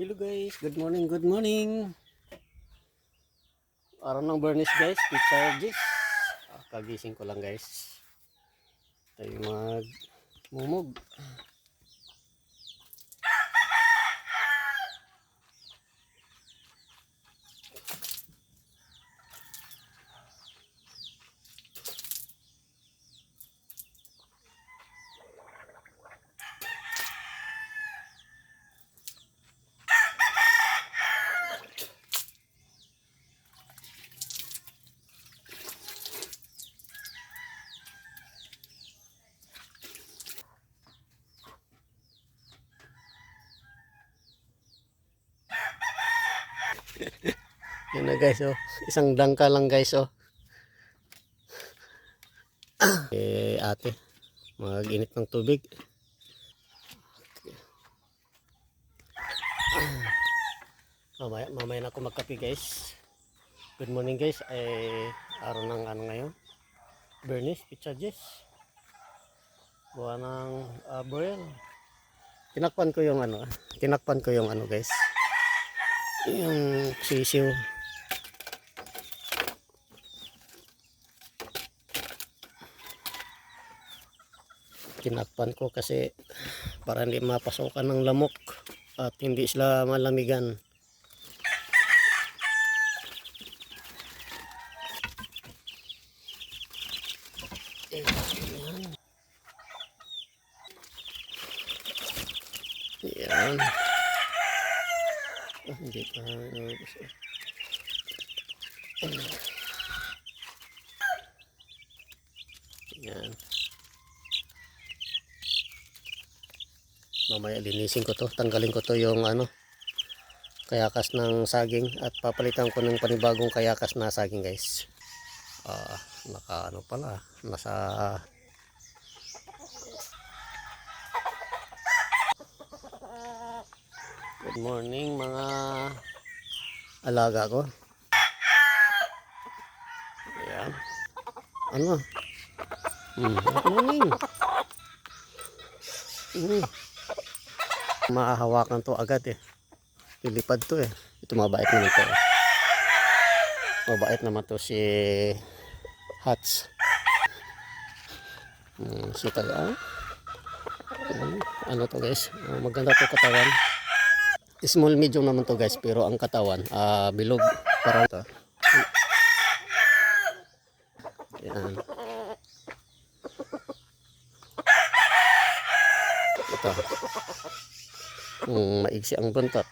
Hello guys, good morning, good morning. Araw ng Bernice guys, pizza Gis. Kagising ko lang guys. Tayo magmumog. Yan na guys oh, isang dangka lang guys oh. Ate, mag-init ng tubig. Mamaya na ako magkape guys. Good morning guys, araw ng ano ngayon? Bernice, pizza Gis. Buwan ng Abril. Tinakpan ko yung ano guys. Yung sisiw. Tinakpan ko kasi para hindi mapasokan ng lamok at hindi sila malamigan. Yan. Hindi pa nalabas. Yan. Mamaya linisin ko to, tanggalin ko to yung kayakas ng saging at papalitan ko ng panibagong kayakas na saging guys. Naka pala, nasa good morning mga alaga ko. Ayan. Good morning. Mahahawakan to agad Lilipad to Ito mabait naman to Mabait naman to si Hats. So taga ano to guys, maganda to katawan. Small medium naman to guys, pero ang katawan bilog parang to. Yan. Ito. Maigsi ang buntot.